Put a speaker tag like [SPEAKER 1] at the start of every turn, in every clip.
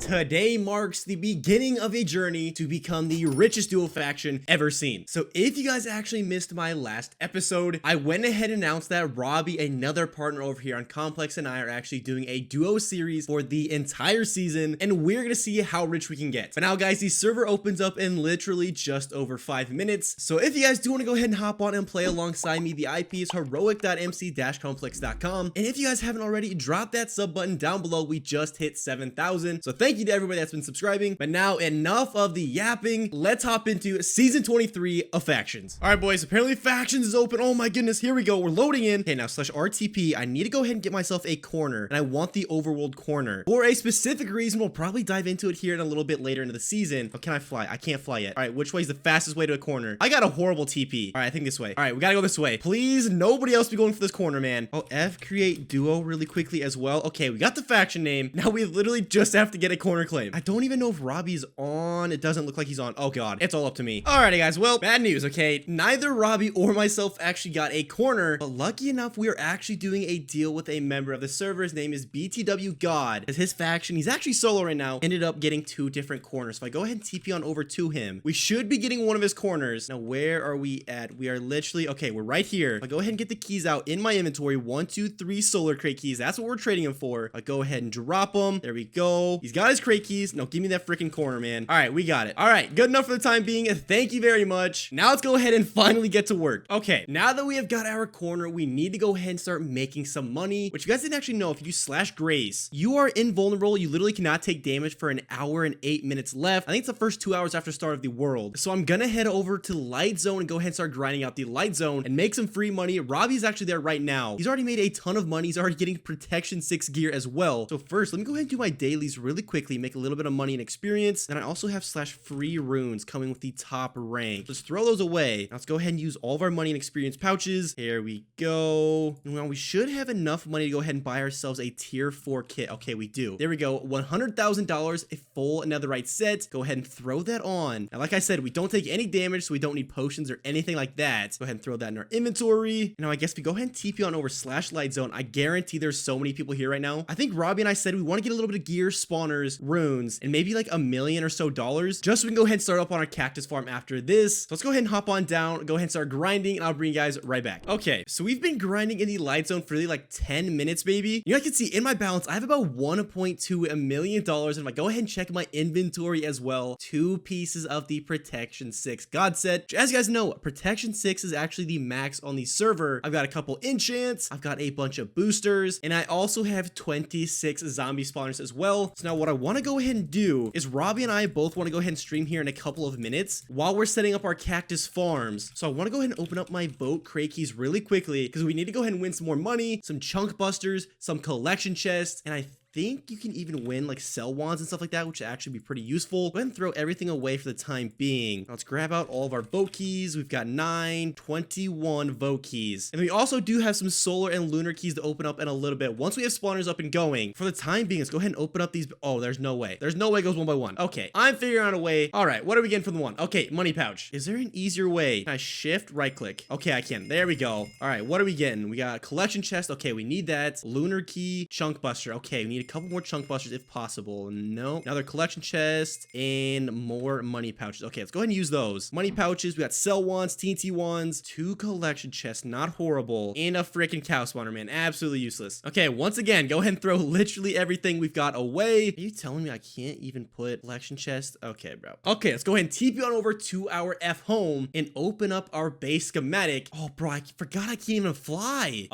[SPEAKER 1] today marks the beginning of a journey to become the richest duo faction ever seen. So if you guys actually missed my last episode, I went ahead and announced that Robbie, another partner over here on Complex, and I are actually doing a duo series for the entire season, and we're gonna see how rich we can get. But now guys, the server opens up in literally just over 5 minutes. So if you guys do want to go ahead and hop on and play alongside me, the IP is Hxroic.mc-complex.com. And if you guys haven't already, drop that sub button down below. We just hit 7,000. So thank you to everybody that's been subscribing. But now enough of the yapping. Let's hop into season 23 of factions. All right, boys, apparently factions is open. Oh my goodness, here we go. We're loading in. Okay, now /RTP. I need to go ahead and get myself a corner, and I want the overworld corner for a specific reason. We'll probably dive into it here in a little bit later into the season. But can I fly? I can't fly yet. All right, which way is the fastest way to a corner? I got a horrible TP. All right, I think this way. All right, we gotta go this way. Please, nobody else be going for this corner, man. Oh, F create duo really quickly as well. Okay, we got the faction name. Now we literally just have to get a corner claim. I don't even know if Robbie's on. It doesn't look like he's on. Oh god, it's all up to me. Alrighty guys, well, bad news, okay? Neither Robbie or myself actually got a corner, but lucky enough, we are actually doing a deal with a member of the server. His name is BTW God. As his faction, he's actually solo right now, ended up getting 2 different corners. So if I go ahead and TP on over to him, we should be getting one of his corners. Now, where are we at? We are literally, okay, we're right here. If I go ahead and get the keys out in my inventory, 1, 2, 3 solar crate keys. That's what we're trading him for. I go ahead and drop them. There we go. He's got his crate keys. No, give me that freaking corner, man. All right, we got it. All right, good enough for the time being. Thank you very much. Now let's go ahead and finally get to work. Okay, now that we have got our corner, we need to go ahead and start making some money, which you guys didn't actually know. If you do /grace, you are invulnerable. You literally cannot take damage for an hour and 8 minutes left. I think it's the first 2 hours after start of the world. So I'm gonna head over to Light Zone and go ahead and start grinding out the Light Zone and make some free money. Robbie's actually there right now. He's already made a ton of money. He's already getting protection 6 gear as well. So first, let me go ahead and do my dailies really quickly, make a little bit of money and experience. Then I also have /free runes coming with the top rank. Let's throw those away. Now let's go ahead and use all of our money and experience pouches. Here we go. Now we should have enough money to go ahead and buy ourselves a tier 4 kit. Okay, we do. There we go. $100,000, a full netherite set. Go ahead and throw that on. Now, like I said, we don't take any damage, so we don't need potions or anything like that. Go ahead and throw that in our inventory. Now I guess we go ahead and TP on over /light zone. I guarantee there's so many people here right now. I think Robbie and I said we want to get a little bit of gear, spawners, runes, and maybe like $1 million or so, just so we can go ahead and start up on our cactus farm after this. So let's go ahead and hop on down, go ahead and start grinding, and I'll bring you guys right back. Okay, so we've been grinding in the light zone for really like 10 minutes, maybe. You guys can see in my balance, I have about $1.2 million. And if I go ahead and check my inventory as well, 2 pieces of the protection 6 god set. As you guys know, protection 6 is actually the max on the server. I've got a couple enchants, I've got a bunch of boosters, and I also have 26 zombie spawners as well. So now what I want to go ahead and do is Robbie and I both want to go ahead and stream here in a couple of minutes while we're setting up our cactus farms. So I want to go ahead and open up my boat crate keys really quickly because we need to go ahead and win some more money, some chunk busters, some collection chests, and I think you can even win like sell wands and stuff like that, which would actually be pretty useful. Go ahead and throw everything away for the time being. Now let's grab out all of our vote keys. We've got 21 vote keys. And we also do have some solar and lunar keys to open up in a little bit. Once we have spawners up and going, for the time being, let's go ahead and open up these. Oh, there's no way. There's no way it goes one by one. Okay, I'm figuring out a way. All right, what are we getting for the one? Okay, money pouch. Is there an easier way? Can I shift right click? Okay, I can. There we go. All right, what are we getting? We got collection chest. Okay, we need that. Lunar key, chunk buster. Okay, we need a couple more chunk busters if possible. No, another collection chest and more money pouches. Okay, let's go ahead and use those money pouches. We got sell wands, TNT wands, 2 collection chests, not horrible, and a freaking cow spawner, man, absolutely useless. Okay, once again, go ahead and throw literally everything we've got away. Are you telling me I can't even put collection chest? Okay, bro. Okay, let's go ahead and TP on over to our F home and open up our base schematic. Oh, bro, I forgot I can't even fly.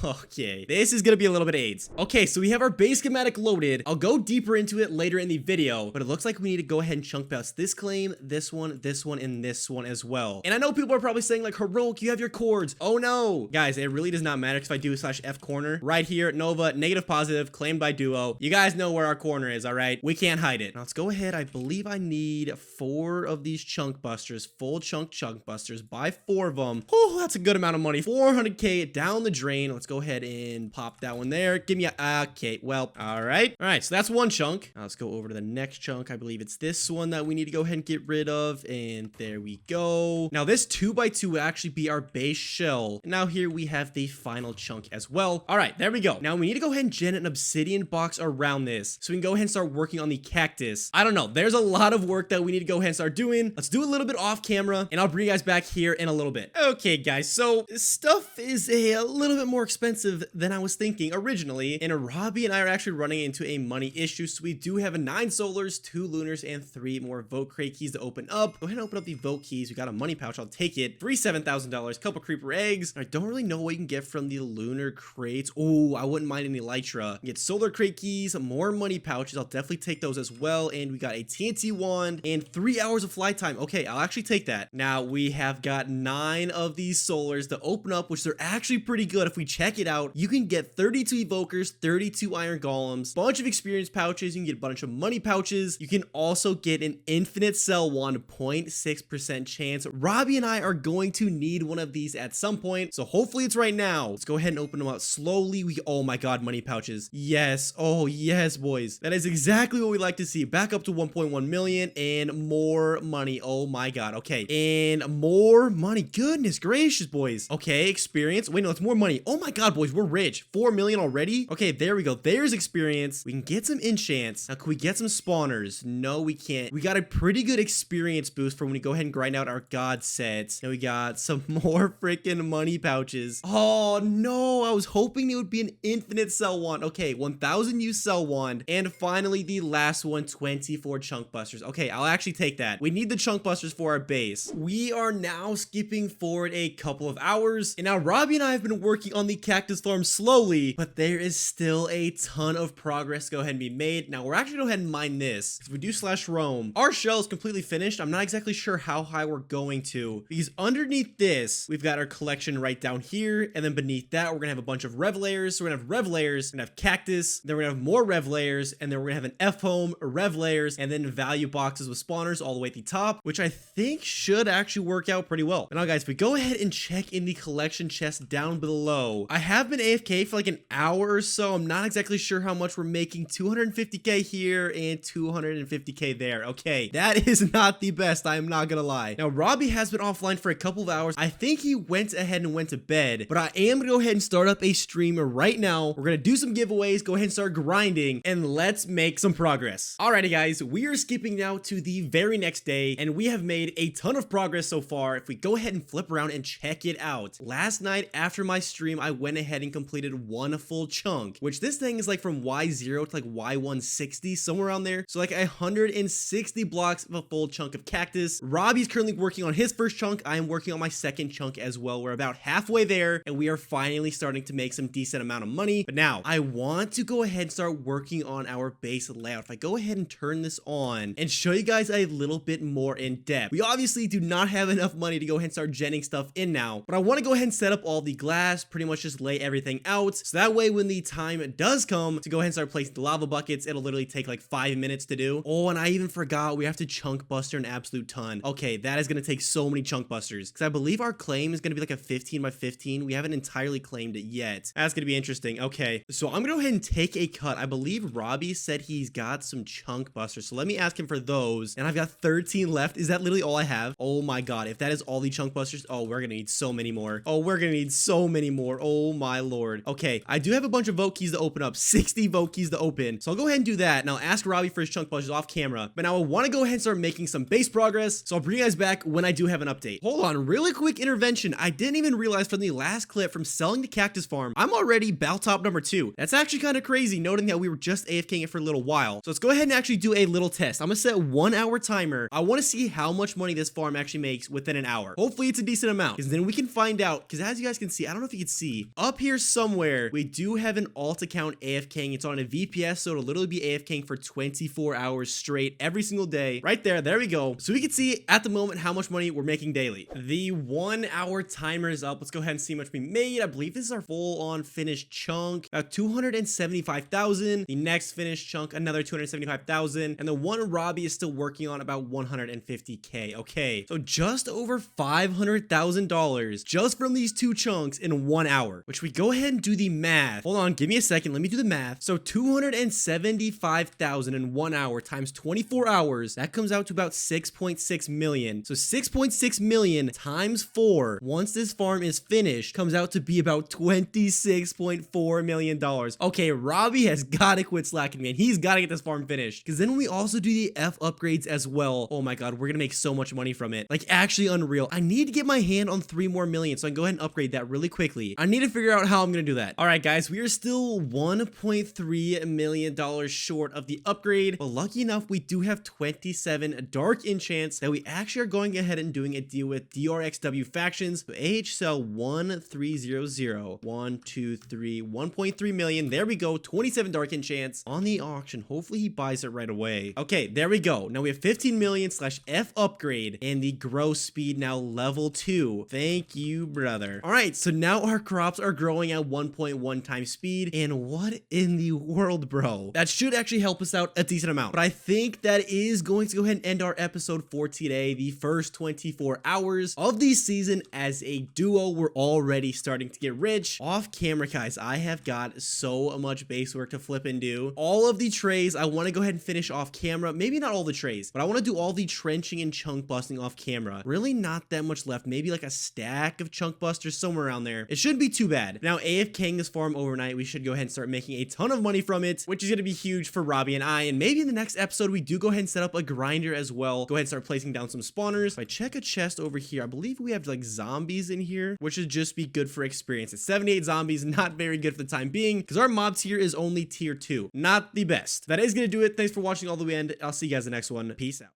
[SPEAKER 1] Okay, this is gonna be a little bit AIDS. Okay, so we have our base schematic loaded. I'll go deeper into it later in the video, but it looks like we need to go ahead and chunk bust this claim, this one, and this one as well. And I know people are probably saying like, Hxroic, you have your cords. Oh no, guys, it really does not matter if I do /F corner right here. Nova, negative positive, claimed by duo. You guys know where our corner is, all right? We can't hide it. Now let's go ahead. I believe I need 4 of these chunk busters, full chunk busters. Buy 4 of them. Oh, that's a good amount of money. 400K down the drain. Let's go ahead and pop that one there. Give me a Okay, well, all right. All right, so that's one chunk. Now let's go over to the next chunk. I believe it's this one that we need to go ahead and get rid of. And there we go. Now this 2x2 will actually be our base shell. And now here we have the final chunk as well. All right, there we go. Now we need to go ahead and gen an obsidian box around this so we can go ahead and start working on the cactus. I don't know. There's a lot of work that we need to go ahead and start doing. Let's do a little bit off camera and I'll bring you guys back here in a little bit. Okay, guys, so stuff is a little bit more expensive than I was thinking originally. And Robbie and I are actually running into a money issue. So we do have 9 solars, 2 lunars, and 3 more vote crate keys to open up. Go ahead and open up the vote keys. We got a money pouch. I'll take it. 3 $7,000, couple creeper eggs. I don't really know what you can get from the lunar crates. Oh, I wouldn't mind any elytra. Get solar crate keys, more money pouches. I'll definitely take those as well. And we got a TNT wand and 3 hours of flight time. Okay, I'll actually take that. Now we have got 9 of these solars to open up, which they're actually pretty good. If we check it out, you can get 32 evokers, 32 iron golems, bunch of experience pouches. You can get a bunch of money pouches. You can also get an infinite cell wand, 0.6% chance. Robbie and I are going to need one of these at some point, so hopefully it's right now. Let's go ahead and open them up slowly. Oh my god, money pouches. Yes. Oh yes, boys. That is exactly what we like to see. Back up to 1.1 million and more money. Oh my god. Okay, and more money. Goodness gracious, boys. Okay, experience. Wait, no, it's more money. Oh my god, boys, we're rich. 4 million already. Okay, there we go. There's experience. We can get some enchants. Now, can we get some spawners? No, we can't. We got a pretty good experience boost for when we go ahead and grind out our god sets. Now we got some more freaking money pouches. Oh no, I was hoping it would be an infinite cell wand. Okay, 1000 use cell wand. And finally, the last one, 24 chunk busters. Okay, I'll actually take that. We need the chunk busters for our base. We are now skipping forward a couple of hours. And now Robbie and I have been working on the cactus farm slowly, but there is still a ton of progress to go ahead and be made. Now we're actually going to go ahead and mine this. If we do /roam, our shell is completely finished. I'm not exactly sure how high we're going to, because underneath this, we've got our collection right down here. And then beneath that, we're going to have a bunch of rev layers. So we're going to have rev layers, we're going to have cactus, then we're going to have more rev layers, and then we're going to have an F home, rev layers, and then value boxes with spawners all the way at the top, which I think should actually work out pretty well. But now guys, if we go ahead and check in the collection chest down below, I have been AFK for like an hour or so. I'm not exactly sure how much we're making. 250k here and 250k there. Okay, that is not the best, I am not gonna lie. Now Robbie has been offline for a couple of hours. I think he went ahead and went to bed, but I am gonna go ahead and start up a stream right now. We're gonna do some giveaways, go ahead and start grinding, and let's make some progress. Alrighty guys, we are skipping now to the very next day, and we have made a ton of progress so far. If we go ahead and flip around and check it out, last night after my stream, I went ahead and completed one full chunk, which this thing is like from Y0 to like Y160, somewhere around there. So like 160 blocks of a full chunk of cactus. Robbie's currently working on his first chunk. I am working on my second chunk as well. We're about halfway there, and we are finally starting to make some decent amount of money. But now I want to go ahead and start working on our base layout. If I go ahead and turn this on and show you guys a little bit more in depth, we obviously do not have enough money to go ahead and start genning stuff in now, but I want to go ahead and set up all the glass, pretty much just lay everything out, so that way when the time does come to go ahead and start placing the lava buckets, it'll literally take like 5 minutes to do. Oh, and I even forgot we have to chunk buster an absolute ton. Okay, that is going to take so many chunk busters, because I believe our claim is going to be like a 15 by 15. We haven't entirely claimed it yet. That's going to be interesting. Okay, so I'm going to go ahead and take a cut. I believe Robbie said he's got some chunk busters, so let me ask him for those, and I've got 13 left. Is that literally all I have? Oh my god, if that is all the chunk busters, oh, we're going to need so many more. Oh, we're going to need so many more. Oh my lord. Okay, I do have a bunch of vote keys to open up, 60 vote keys to open, so I'll go ahead and do that, and I'll ask Robbie for his chunk busters off camera. But now I want to go ahead and start making some base progress, so I'll bring you guys back when I do have an update. Hold on, really quick intervention. I didn't even realize from the last clip from selling the cactus farm, I'm already bell top number 2. That's actually kind of crazy, noting that we were just AFKing it for a little while. So let's go ahead and actually do a little test. I'm gonna set a 1 hour timer. I want to see how much money this farm actually makes within an hour. Hopefully it's a decent amount, because then we can find out, because as you guys can see, I don't know if you can see, up here somewhere, we do have an alt account AFKing. It's on a VPS, so it'll literally be AFKing for 24 hours straight every single day. Right there, there we go. So we can see at the moment how much money we're making daily. The 1 hour timer is up. Let's go ahead and see how much we made. I believe this is our full on finished chunk, about 275,000. The next finished chunk, another 275,000, and the one Robbie is still working on, about 150k. Okay, so just over $500,000 just from these 2 chunks in 1 hour, which we go ahead and do the math. Hold on, give me a second. second. Let me do the math. So 275,000 in 1 hour times 24 hours. That comes out to about 6.6 million. So 6.6 million times 4 once this farm is finished comes out to be about $26.4 million. Okay, Robbie has got to quit slacking, man. He's got to get this farm finished. Because then when we also do the F upgrades as well, oh my god, we're gonna make so much money from it. Like, actually unreal. I need to get my hand on 3 more million, so I can go ahead and upgrade that really quickly. I need to figure out how I'm gonna do that. All right, guys, we are still $1.3 million short of the upgrade, but lucky enough, we do have 27 dark enchants that we actually are going ahead and doing a deal with DRXW factions. So AHCell 1300 123 1.3 million. There we go. 27 dark enchants on the auction. Hopefully he buys it right away. Okay, there we go. Now we have 15 million slash F upgrade and the grow speed now level 2. Thank you, brother. All right, so now our crops are growing at 1.1 times speed. And what in the world, bro? That should actually help us out a decent amount. But I think that is going to go ahead and end our episode for today. The first 24 hours of the season as a duo. We're already starting to get rich. Off camera, guys, I have got so much base work to flip and do. All of the trays, I want to go ahead and finish off camera. Maybe not all the trays, but I want to do all the trenching and chunk busting off camera. Really not that much left. Maybe like a stack of chunk busters somewhere around there. It shouldn't be too bad. Now, AFKing this farm overnight, we should go ahead and start making a ton of money from it, which is going to be huge for Robbie and I. And maybe in the next episode, we do go ahead and set up a grinder as well. Go ahead and start placing down some spawners. If I check a chest over here, I believe we have like zombies in here, which should just be good for experience. It's 78 zombies, not very good for the time being, because our mob tier is only tier 2. Not the best. That is going to do it. Thanks for watching all the way end. I'll see you guys in the next one. Peace out.